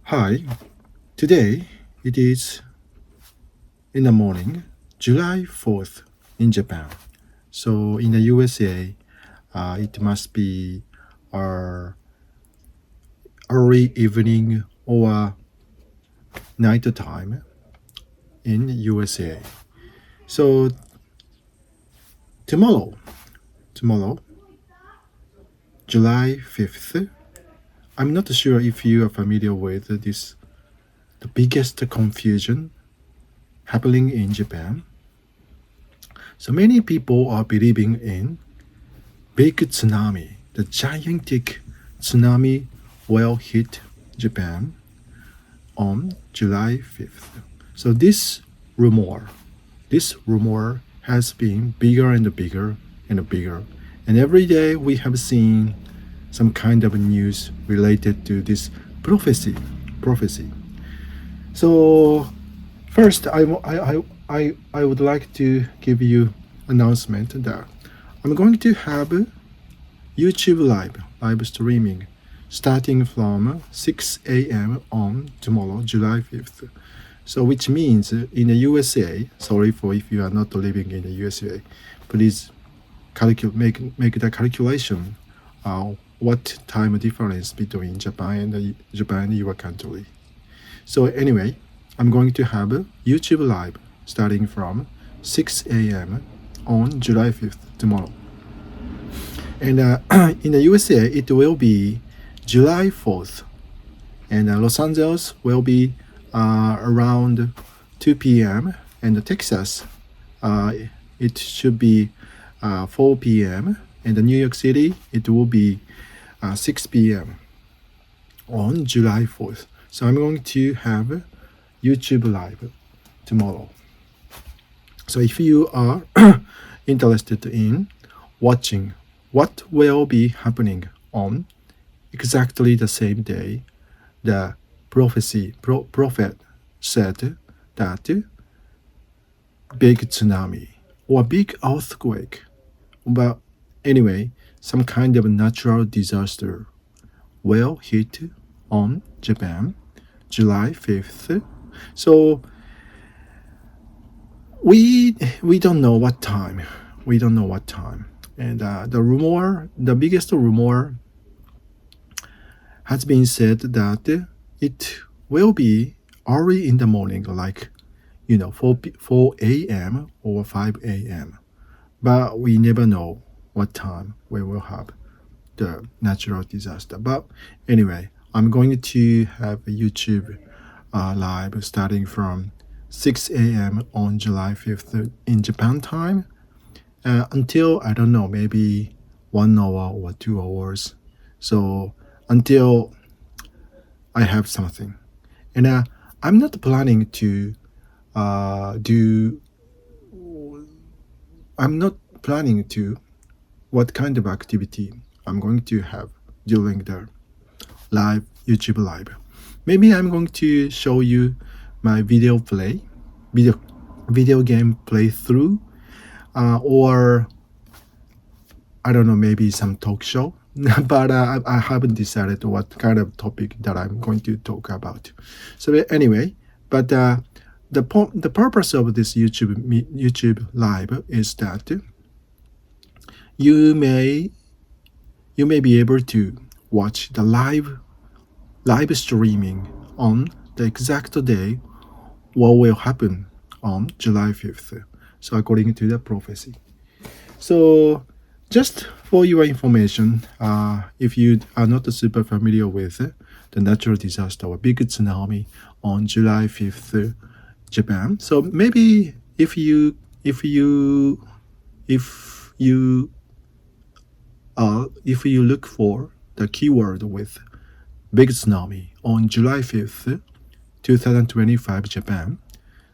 Hi, today it is in the morning, July 4th in Japan. So in the USA, it must be uh, early evening or night time in USA. So tomorrow, July 5th, I'm not sure if you are familiar with the biggest confusion happening in Japan. So many people are believing in big tsunami. The gigantic tsunami will hit Japan on July 5th. So this rumor has been bigger and bigger and bigger. And every day we have seen some kind of news related to this prophecy. So first, I would like to give you announcement that I'm going to have YouTube live streaming starting from 6 a.m. on tomorrow, July 5th. So which means in the USA, sorry for if you are not living in the USA, please make the calculation what time difference between Japan and your country. So anyway, I'm going to have YouTube live starting from 6 a.m. on July 5th tomorrow. And in the USA, it will be July 4th. And Los Angeles will be around 2 p.m. And Texas, it should be 4 p.m. And New York City, it will be 6 p.m. on July 4th. So I'm going to have YouTube live tomorrow. So if you are interested in watching what will be happening on exactly the same day, the prophet said that big tsunami or big earthquake, but anyway, some kind of natural disaster will hit on Japan July 5th. So we don't know what time. We don't know what time. And the biggest rumor has been said that it will be early in the morning, like 4 a.m. or 5 a.m. But we never know what time we will have the natural disaster. But anyway, I'm going to have a YouTube live starting from 6 a.m. on July 5th in Japan time until, I don't know, maybe 1 hour or 2 hours. So until I have something. And I'm not planning to do, I'm not planning to what kind of activity I'm going to have during the YouTube live. Maybe I'm going to show you my video game playthrough, or I don't know, maybe some talk show. But I haven't decided what kind of topic that I'm going to talk about. So anyway, but the purpose of this YouTube live is that you may be able to watch the live streaming on the exact day what will happen on July 5th. So according to the prophecy. So just for your information, if you are not super familiar with the natural disaster or big tsunami on July 5th, Japan. So maybe if you look for the keyword with big tsunami on July 5th, 2025 Japan,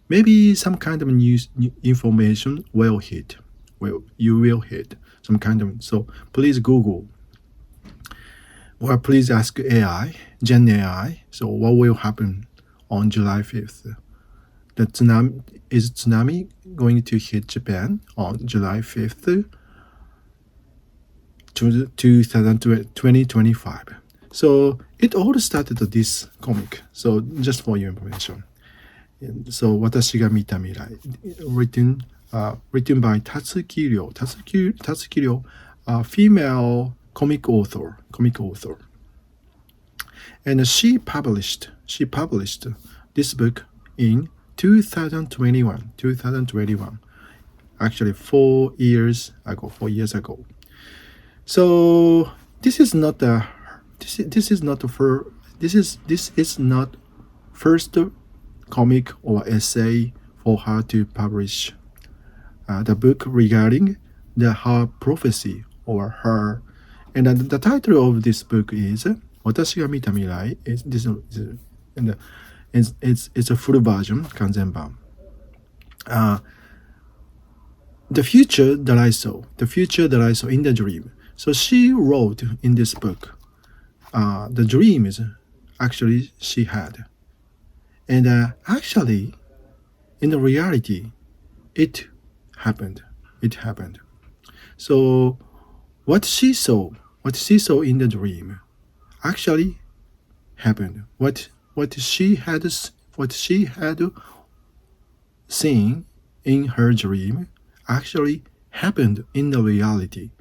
maybe some kind of new information will hit. Well, you will hit some kind of. So please Google or please ask Gen AI. So what will happen on July 5th? Is tsunami going to hit Japan on July 5th, 2025? So it all started with this comic. So just for your information. So 私が見た未来 written by Tatsuki Ryo, a female comic author. And she published this book in 2021. Actually 4 years ago. So this is not first comic or essay for her to publish the book regarding her prophecy or her, and the title of this book is 私が見た未来 is this and it's a full version 完全版 the future that I saw in the dream. So she wrote in this book the dreams actually she had, and actually in the reality it happened. So what she saw in the dream actually happened. What she had seen in her dream actually happened in the reality.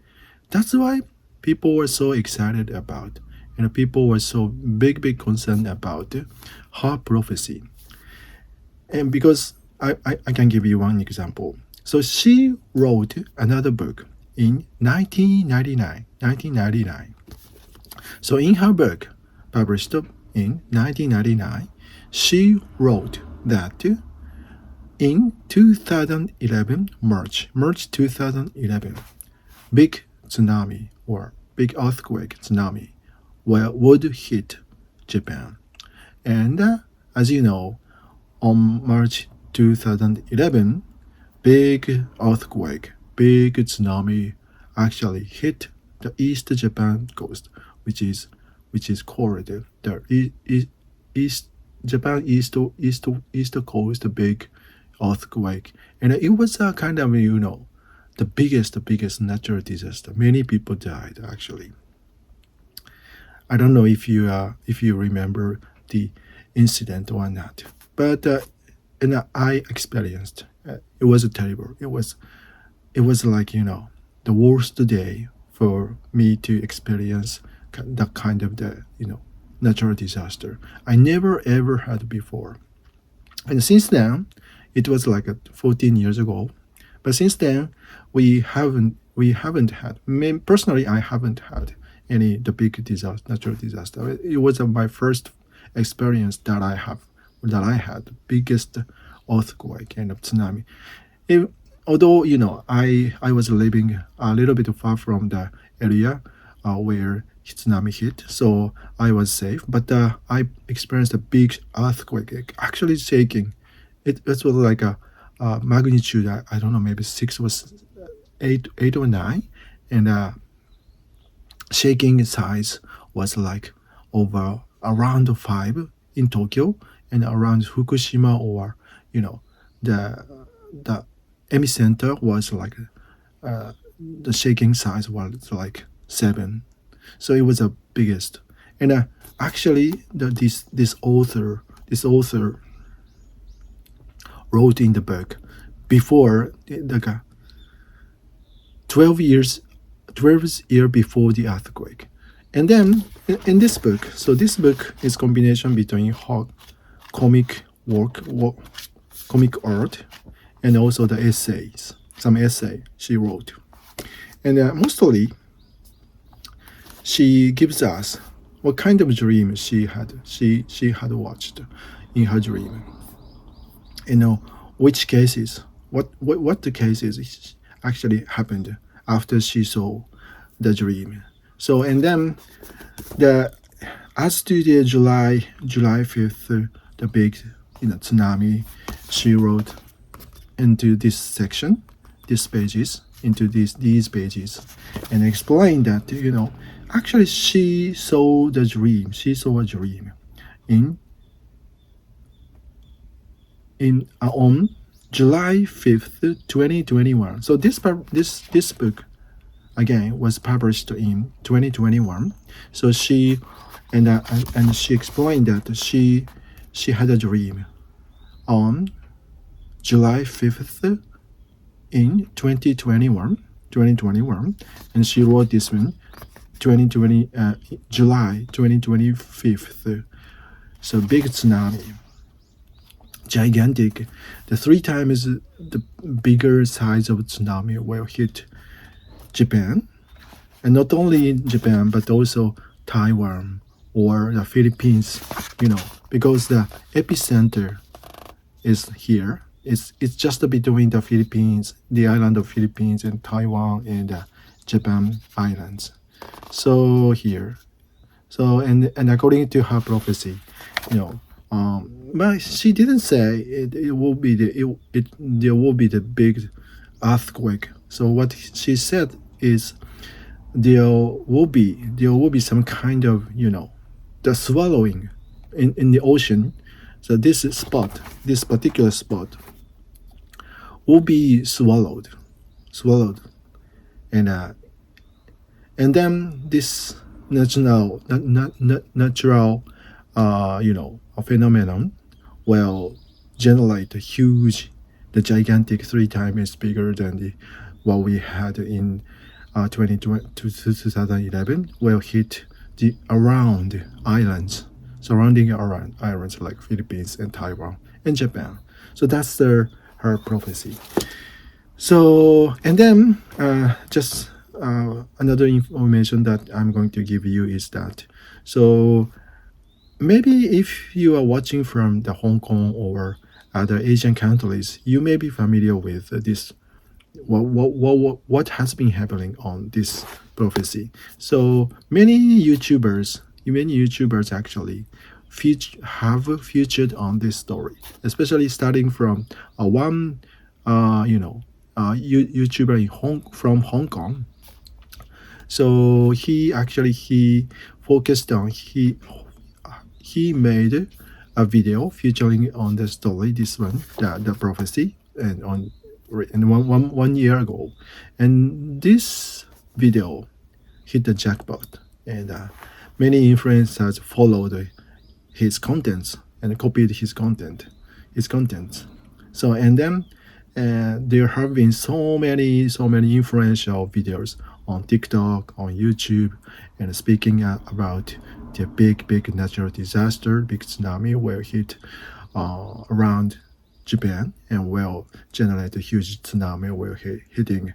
That's why people were so excited about, and people were so big concerned about her prophecy. And because I can give you one example. So she wrote another book in 1999. So in her book, published in 1999, she wrote that in 2011, March 2011, big tsunami or big earthquake tsunami would hit Japan. And as you know, on March 2011, big earthquake, big tsunami actually hit the East Japan coast, which is called the East Japan East Coast big earthquake, and it was a kind of the biggest natural disaster. Many people died actually. I don't know if you remember the incident or not, but and I experienced. It was terrible. It was like the worst day for me to experience that kind of natural disaster. I never ever had before, and since then, it was like 14 years ago. But since then, we haven't had. Personally, I haven't had any the big natural disaster. It was my first experience that I had biggest earthquake and tsunami. Although I was living a little bit far from the area where tsunami hit, so I was safe. But I experienced a big earthquake, actually shaking. It was like a magnitude. I don't know, maybe 6 was 8 or 9, and shaking size was like around 5 in Tokyo, and around Fukushima, or the epicenter was like the shaking size was like 7. So it was the biggest. And actually this author wrote in the book before the 12 years before the earthquake. And then in this book, so this book is combination between her comic art and also the essays, some essay she wrote. And mostly she gives us what kind of dream she had watched in her dream. Which cases, what the cases actually happened after she saw the dream. So, and then as to the July 5th, the big tsunami, she wrote into this section, these pages, and explained that actually she saw a dream on July 5th, 2021. So this book again was published in 2021. So she and she explained that she had a dream on July 5th in 2021, and she wrote this one 2020 July 2025. So big tsunami, gigantic, the three times the bigger size of tsunami will hit Japan, and not only in Japan but also Taiwan or the Philippines, because the epicenter is here. It's just between the Philippines, the island of Philippines, and Taiwan and Japan islands. So here, and according to her prophecy, you know, but she didn't say it will be there will be the big earthquake. So what she said is there will be some kind of the swallowing in the ocean. So this particular spot will be swallowed, and then this natural a phenomenon will generate a huge, the gigantic, three times bigger than the what we had in 2011, will hit the surrounding around islands like Philippines and Taiwan and Japan. So that's her prophecy. So, and then just another information that I'm going to give you is that, so maybe if you are watching from the Hong Kong or other Asian countries, you may be familiar with this. What has been happening on this prophecy? So many YouTubers actually have featured on this story, especially starting from one YouTuber from Hong Kong. So he focused on he made a video featuring on the story, this one, the prophecy, and one year ago, and this video hit the jackpot, and many influencers followed his contents and copied his contents. So, and then there have been so many influential videos on TikTok, on YouTube, and speaking about the big natural disaster, big tsunami will hit around Japan and will generate a huge tsunami will hitting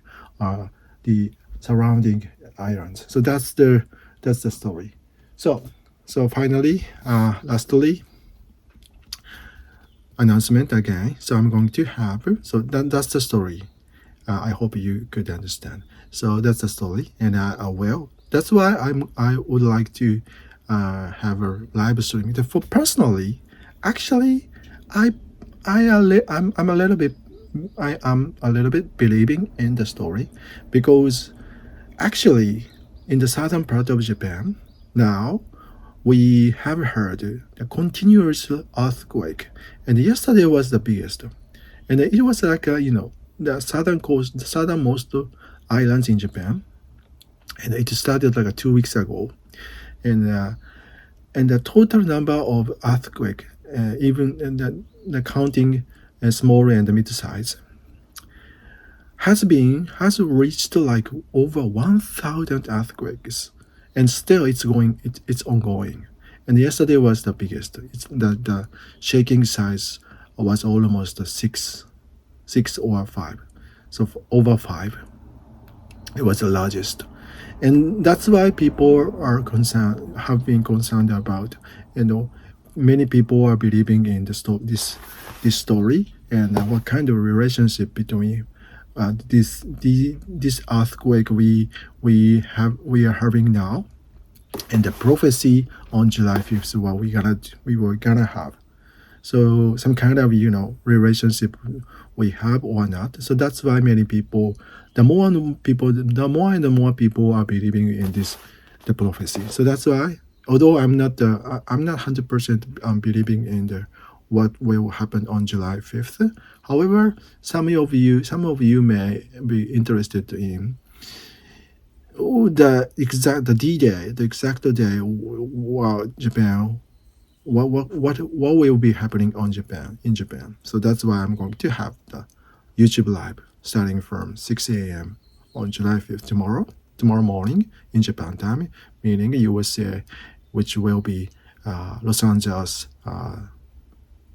the surrounding islands. So that's the story. So finally, lastly, announcement again. So I'm going to have, so that's the story. I hope you could understand. So that's the story, and that's why I would like to have a live stream. For personally, actually, I'm a little bit believing in the story, because actually in the southern part of Japan now we have heard a continuous earthquake, and yesterday was the biggest, and it was like the southernmost islands in Japan, and it started like 2 weeks ago, and the total number of earthquake, even the counting small and mid size, has reached like over 1,000 earthquakes, and still it's ongoing. And yesterday was the biggest. The shaking size was almost six or five, so over five. It was the largest, and that's why people have been concerned about. Many people are believing in this story, and what kind of relationship between this earthquake we are having now, and the prophecy on July 5th, what we were gonna have. So some kind of relationship we have or not. So that's why many people, the more and more people are believing in the prophecy. So that's why, although I'm not 100% believing in what will happen on July 5th. However, some of you may be interested in Oh, the D-Day, the exact day. Wow, Japan. What will be happening on Japan in Japan? So that's why I'm going to have the YouTube live starting from 6 a.m. on July 5th tomorrow morning in Japan time, meaning USA, which will be Los Angeles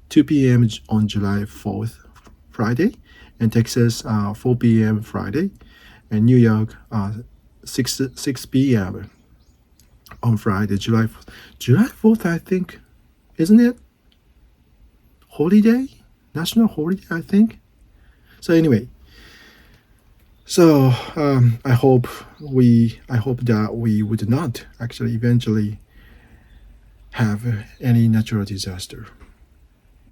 2 p.m. on July 4th, Friday, and Texas 4 p.m. Friday, and New York 6 p.m. on Friday, July 4th, I think, isn't it? Holiday, national holiday, I think. So anyway, so I hope that we would not actually eventually have any natural disaster.